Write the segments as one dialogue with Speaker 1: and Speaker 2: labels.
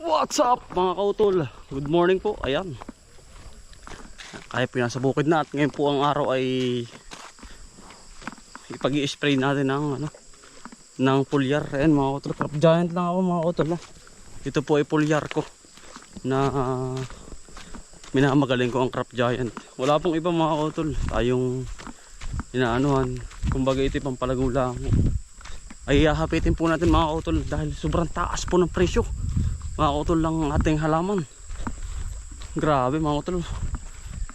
Speaker 1: What's up mga kautol? Good morning po. Ayan, kaya pinasa bukid na at ngayon po ang araw ay ipag-i-spray natin ng foliar. Ayan mga kautol, crop giant lang ako mga kautol. Ito po ay foliar ko na minamagaling ko ang crop giant. Wala pong iba mga kautol, tayong inaanuhan. Kumbaga ito pang palago lang. Ay hahapitin po natin mga kautol dahil sobrang taas po ng presyo mga kautol lang ang ating halaman. Grabe mga kautol,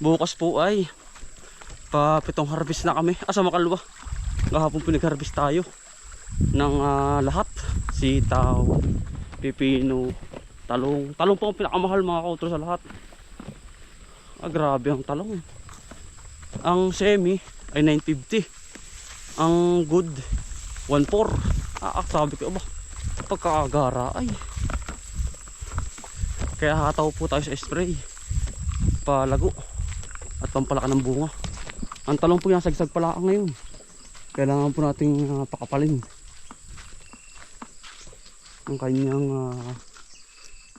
Speaker 1: bukas po ay pitong harvest na kami. Sa makalwa, kahapon pinag-harvest tayo ng lahat, sitaw, pipino, talong po ang pinakamahal mga kautol sa lahat. Grabe ang talong. Ang semi ay 950, ang good 1.4. Sabi ko ba, pagkakagara ay. Kaya hataw po tayo sa spray, palago at pampalaka ng bunga. Ang talong po yung sagsag pala ngayon, kailangan po nating pakapalin ang kanyang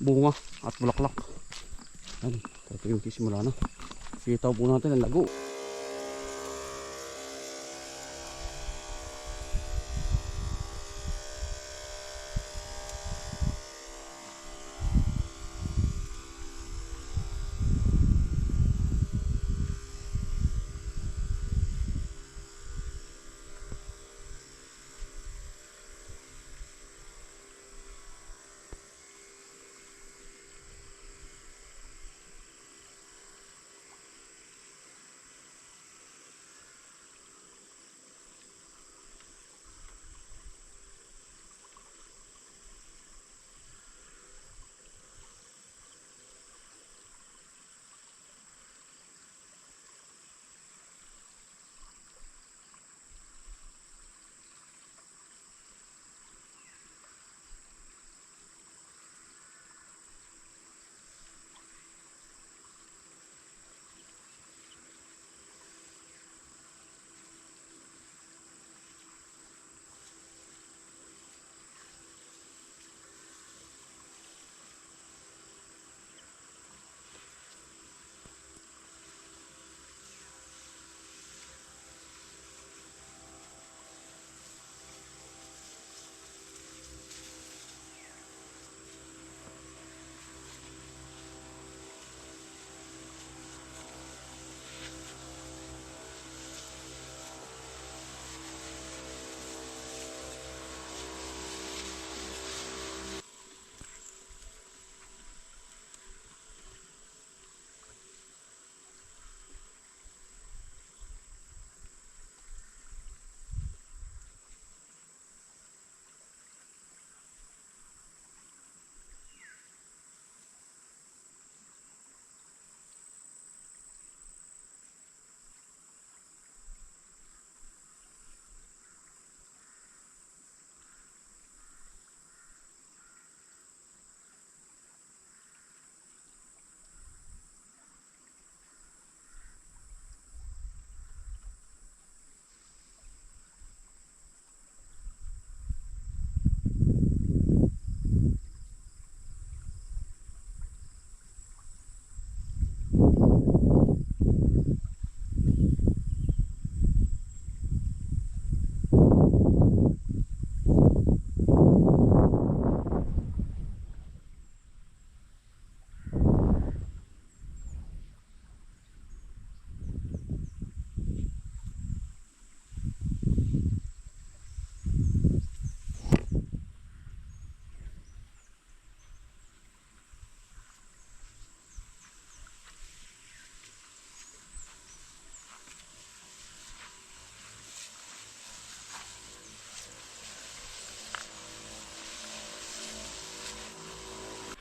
Speaker 1: bunga at bulaklak. Ito yung kisimula na. Sitaw po natin ang lago.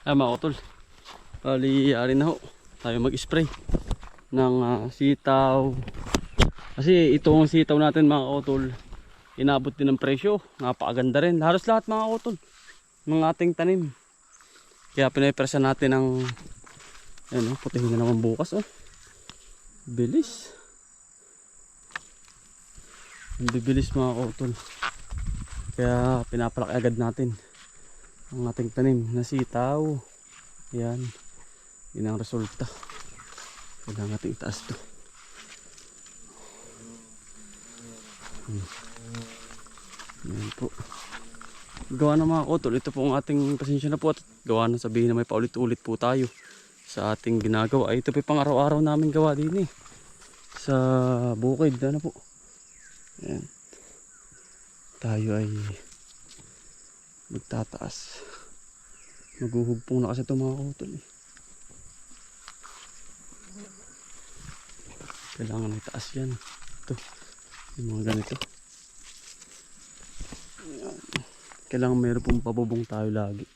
Speaker 1: Mga kautol, ari na ho tayo mag-spray ng sitaw. Kasi itong sitaw natin mga kautol, inabot din ng presyo, napakaganda rin. Halos lahat mga kautol ng ating tanim. Kaya pinapresa natin ng putihin na naman bukas. Bilis, bibilis mga kautol. Kaya pinapalaki agad natin ang ating tanim na sitaw. Yan. Yun ang resulta. Kailangan natin itaas to. Yan po. Gawa ng mga kotol. Ito po ang ating pasensya na po. At gawa na sabihin na may paulit-ulit po tayo sa ating ginagawa. Ito po pang araw-araw namin gawa din eh. Sa bukid. Ano po. Yan. Tayo ay magtataas. Maghuhugpong na kasi ito mga kotol eh. Kailangan itaas yan. Ito. Yung mga ganito. Ayan. Kailangan mayroon pong pabubong tayo lagi.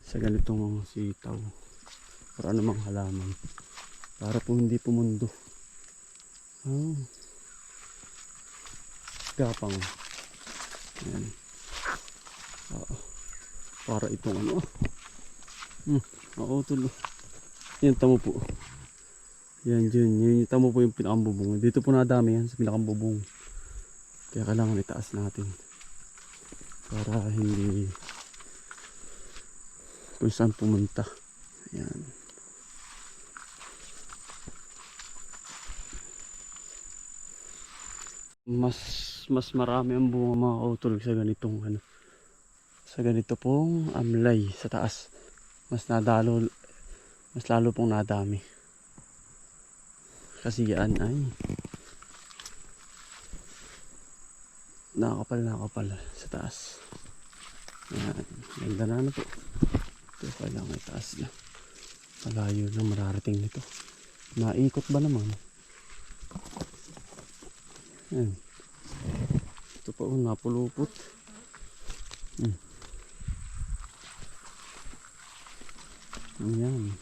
Speaker 1: Sa ganitong sitaw. Para namang halaman. Para po hindi pumundo. Oh. Gapang. Ayan. Para itong ano. Oo, tulo. Yan, tamo po. Yan dyan. Yan, tamo po yung pinakambubong. Dito po nadami yan sa pinakambubong. Kaya kailangan itaas natin. Para hindi kung saan pumunta. Ayan. Mas marami ang bunga mga kautol sa ganitong ano. Sa ganito pong amlay sa taas. Mas lalo pong nadami. Kasi yan ay nakakapal sa taas. Yan, ganda na ano po. Ito kailangan itaas na. Malayo na mararating nito. Naikot ba naman? Yan. Ito po napulupot. Yan. Yan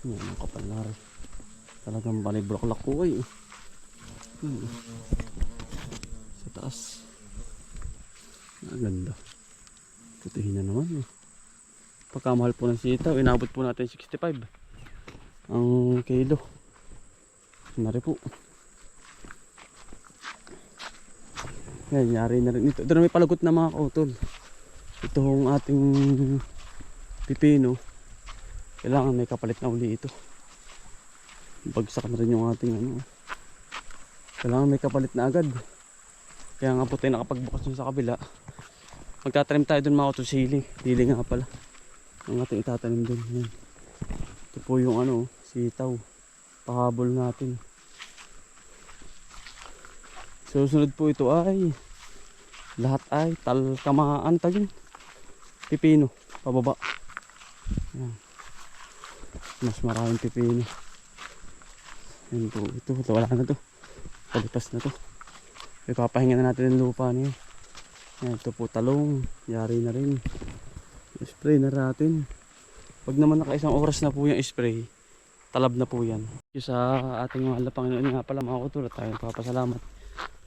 Speaker 1: ang kapal na rin. Talagang panibulaklak ko ay. Sa taas. Ganda. Putihin na naman. Pagkamahal po ng sitaw, inabot po natin 65 ang kilo. Nari po. Yan, yari na rin ito. Ito na may palagot na mga kautol. Ito ang ating pipino. Kailangan may kapalit na uli ito. Bagsak na rin yung ating ano. Kailangan may kapalit na agad. Kaya nga po tayo nakapagbukas nyo sa kabila. Magtatanim tayo dun mga kautol, sili. Sili nga pala. Ang ating itatanim dun. Yan. Ito po yung ano, sitaw. Pahabol natin. Susunod po ito ay lahat ay talkamaan tagin. Pipino pababa. Yan. Mas maraming pipino. Yan po, ito wala na to. Palipas na to. Ipapahinga na natin yung lupa niya. Yan, ito po talong. Yari na rin. Spray na natin. Pag naman naka-isang oras na po yung spray, talab na po yan. Sa ating mahal na Panginoon nga pala mga kutula, tayong papasalamat.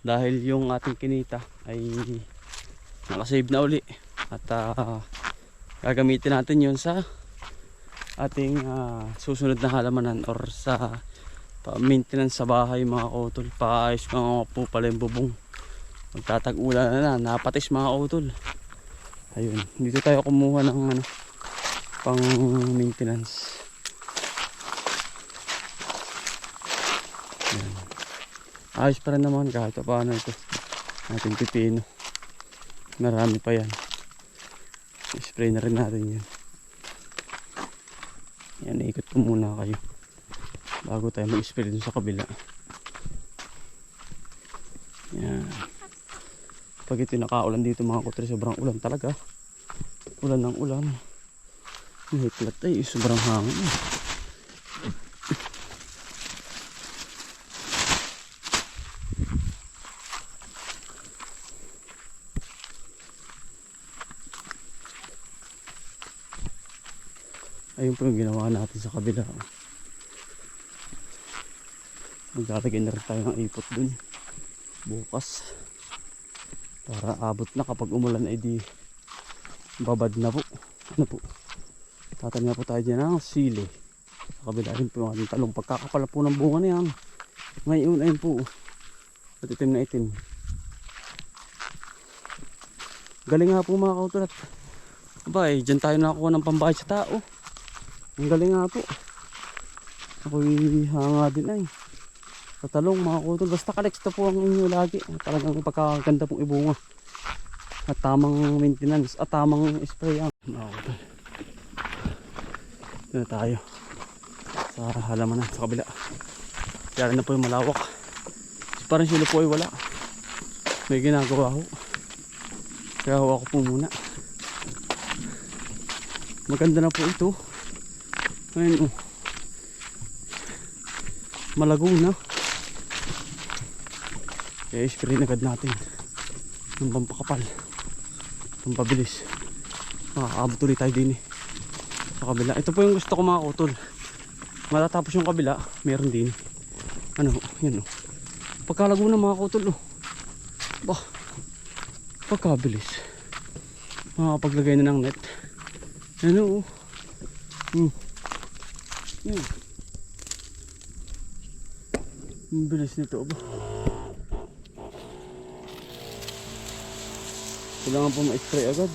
Speaker 1: Dahil yung ating kinita ay nakasave na uli. At gagamitin natin yun sa ating susunod na halamanan or sa maintenance sa bahay mga kautol. Paayos mga po pala yung bubong. Magtatag-ulan na, napatis mga kautol. Ayun, dito tayo kumuha ng ano, pang maintenance. Ayan. Ayos pa rin naman kahit paano ito. Ating pipino. Marami pa yan. Spray na rin natin yan. Yan, ikot ko muna kayo bago tayo mag-spray dun sa kabila. Yan. Pag ito nakaulan dito mga kutre, sobrang ulan talaga. Ulan ng ulan. May plat ay sobrang hangin. Ayun po yung ginawa natin sa kabila. Maglalagay na rin tayo ng ipot dun bukas para abot na kapag umulan ay di babad na po. Ano po, tatanim na po tayo dyan ng sili. Sa kabila rin po yung ating talong. Pagkakapala po ng bunga na yan ngayon, ayun po at itim na itim. Galing nga po mga kautulat. Aba eh, dyan tayo nakakuha ng pambayad sa tao. Ang galing nga po. Ako'y hanga din ay. Sa talong mga kautol. Basta kaleksta po ang inyo lagi. Talagang pagkakaganda pong ibunga. At tamang maintenance. At tamang spray ang mga kautol. Ito na tayo. Sa halamanan sa kabila. Kaya na po yung malawak. Parang sila po ay wala. May ginagawa ho. Kaya ako po muna. Maganda na po ito. Ayun oh. Malago na. Kaya spray agad natin ng pampakapal, pampabilis. Makakaabot ulit tayo din eh sa kabila. Ito po yung gusto ko mga kautol. Matatapos yung kabila, meron din. Ano, yan oh. Pagkalago na mga kautol oh. Bah, pagkabilis. Makakapaglagay na ng net. Ano oh. Yan. Ang bilis nito ba? Kailangan po ma-spray agad.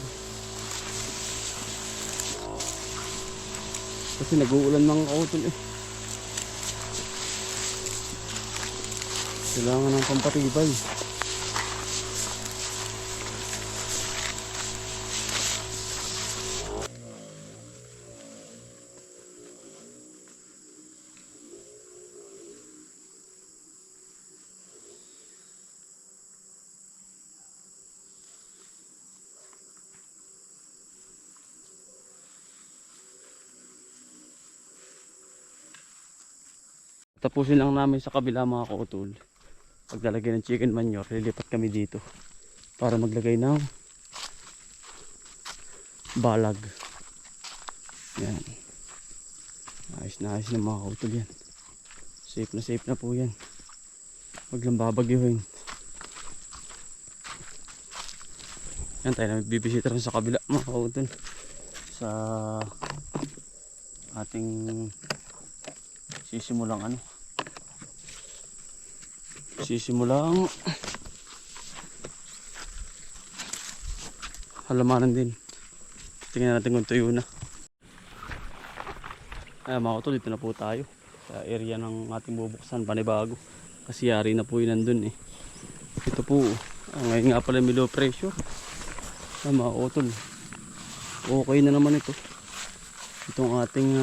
Speaker 1: Kasi nag-uulan mga kautol eh. Kailangan ng pampatibay. Tapusin lang namin sa kabila mga kautol. Paglalagay ng chicken manure, lilipat kami dito para maglagay ng balag. Yan. Ayos na mga kautol yan. Safe na po yan. Wag lang babagyuhin. Yan tayo na bibisita rin sa kabila mga kautol. Sa ating sisimulang halamanan din. Tingnan natin kung tuyo na. Ay mga kautol, dito na po tayo sa area ng ating bubuksan, panibago. Kasi yari na po yun nandun eh. Ito po, ngayon nga pala may low pressure. Ay mga kautol, okay na naman ito. Itong ating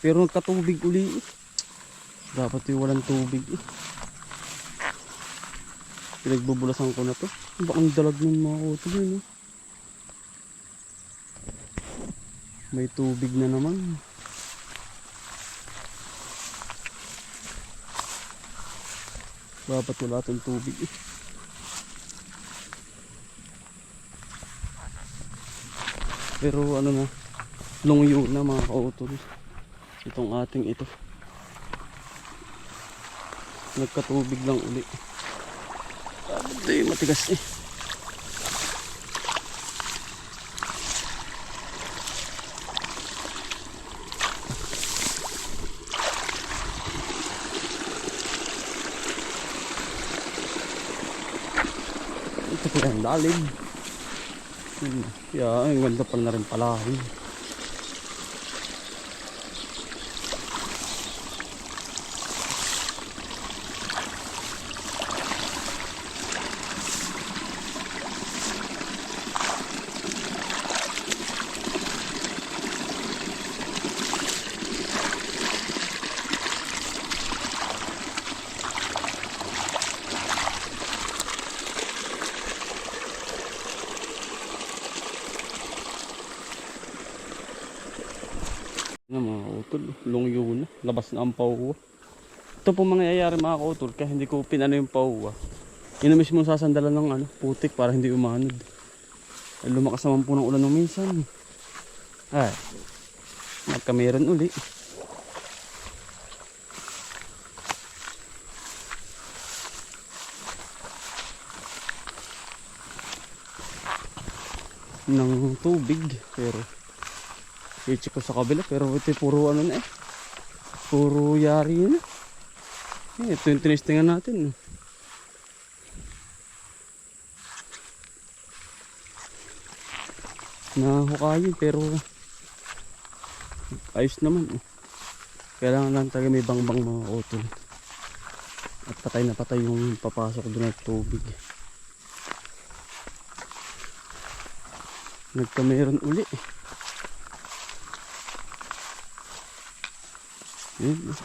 Speaker 1: pero nagkatubig uli eh. Dapat yung walang tubig eh. Pinagbubulasan ko na to. Bakang dalag ng mga kautol eh. May tubig na naman. Dapat wala itong tubig eh. Pero ano na, lungyo na mga kautol. Itong ating ito. Nagkatubig lang uli. Ito matigas eh. Ito po yung lalim. Kaya ang ganda pala na rin pala. Mga kautol, lungyo na, labas na ang pauwa. Ito po mangyayari mga kautol, kaya hindi ko pinano yung pauwa. Yun na mismo sasandalan ng putik para hindi umanod. Ay, lumakas naman po ng ulan ng minsan. Ay, nagkameron uli. Ng tubig, pero i-check ko sa kabila, pero ito puro na eh. Puro yari na. Ito yung tinistingan natin. nahukayin pero ayos naman. Kailangan lang talaga may bangbang mga utol. At patay na patay yung papasok doon ng tubig. Nagkameron uli. Yun.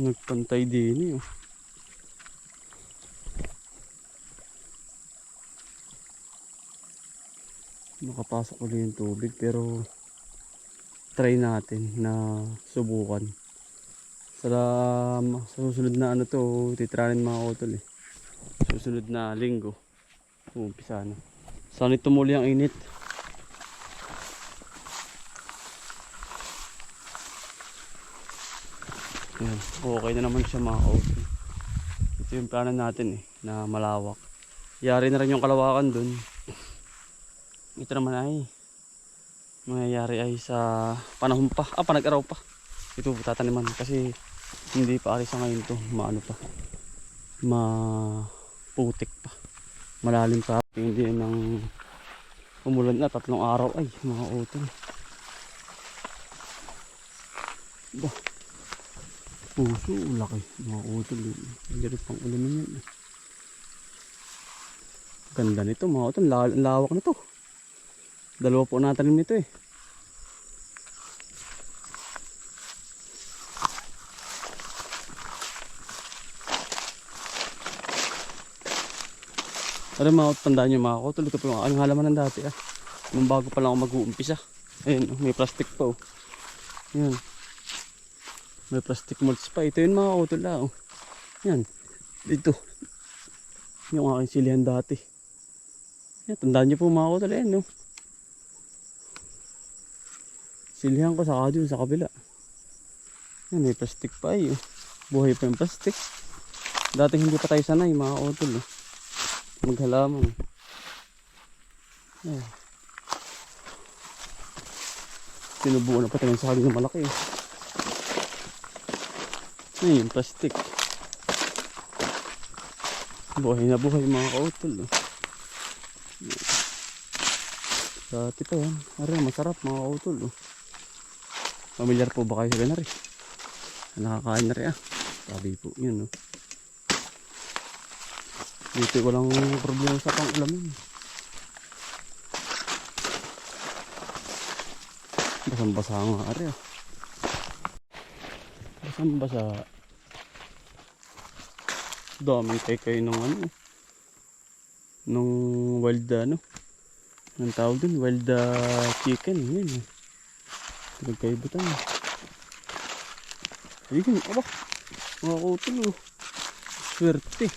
Speaker 1: Nagpantay din eh. Makapasok ulit yung tubig pero try natin na subukan. Sa susunod na ano to, titranin mga utol eh. Susunod na linggo. Umpisa na. Sana tumuli ang init. Yan. Okay na naman siya mga utol. Ito yung plano natin eh, na malawak. Yari na rin yung kalawakan dun. Ito naman ay mangyayari ay sa panahon pa, panag-araw pa. Ito tataniman kasi hindi pa alis sa ngayon to, maano pa, maputik pa, malalim pa. Hindi nang umulan na 3 araw ay mga utol. Bah, puso laki mga utol. Hindi rin pang ulan na yan. Ganda nito mga utol, lawak na to. Dalawa po natanim nito eh. Pero tandaan nyo mga utol, ito po yung aking halaman ng dati ah. Nung bago pa lang ako mag-uumpisa. Ayun, may plastic pa oh. Yan. May plastic molds pa. Ito yun mga utol ah oh. Yan. Dito. Yung aking silihan dati. Yan, tandaan nyo po mga utol. Ayan oh. Silihan ko saka dun sa kabila. Yan, may plastic pa eh. Buhay pa yung plastic. Dati hindi pa tayo sanay mga utol eh. Maghalaman. Yan. Sinubuan na pa tayo ng saging na malaki eh. Yan yung plastic. Buhay na buhay mga utol eh. Dati pa yan. Aray, masarap mga utol oh. Familiar po ba kayo sa ganari? Nakakain na rin ah. Sabi po yun no. Dito walang problema sa pang-ulamin. Basang-basa nga ari ah. Basang-basa. Daming kay nung ano. Nung wild ano. Anong tawag dun? Wild chicken. Yan eh. Nagkaibutan. Ayun, aba. Mga utol oh. Swerte.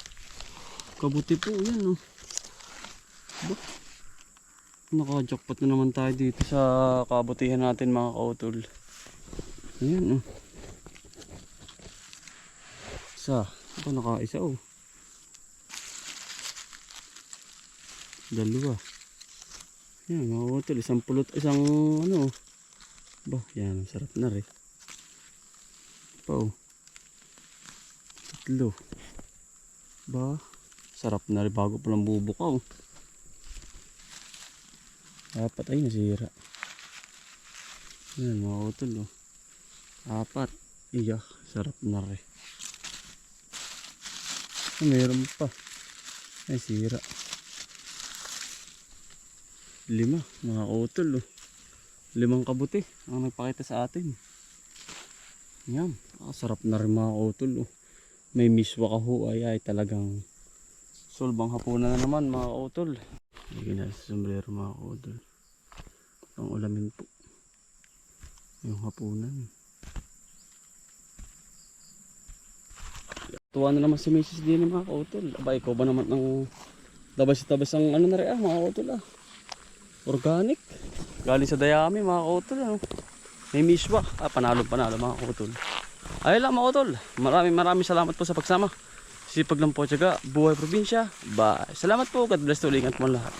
Speaker 1: Kabuti po yan oh. Aba. Naka-jackpot na naman tayo dito sa kabutihan natin mga kautol. Ayan oh. Isa. Aba naka-isa oh. Dalawa. Yan mga kautol. Isang pulot. Isang ano oh. Bah, yan, sarap na rin. Pa oh. 3. Ba, sarap na rin bago palang bubukaw. 4 ay nasira. Yan mga utol oh. 4. Iya, sarap na rin. Meron pa. Ay sira. 5 mga utol oh. 5 kabuti ang nagpakita sa atin. Yan, sarap na rin mga utol oh. May miswa ka ho ay talagang sulbang hapunan na naman mga utol. Lagyan na sa sombrero mga utol. Ang ulamin po yung hapunan. Tuwa na naman si Mrs. din mga utol. Aba ikaw ba naman ang tabas-tabas ang ano na rin mga utol ah. Organic. Galing sa dayami mga utol ano. May miswa. Panalo mga utol. Ayun lang mga utol. Maraming salamat po sa pagsama. Sipag lang po tiyaga. Buhay probinsya. Bye. Salamat po. God bless to. Ingat mo lahat.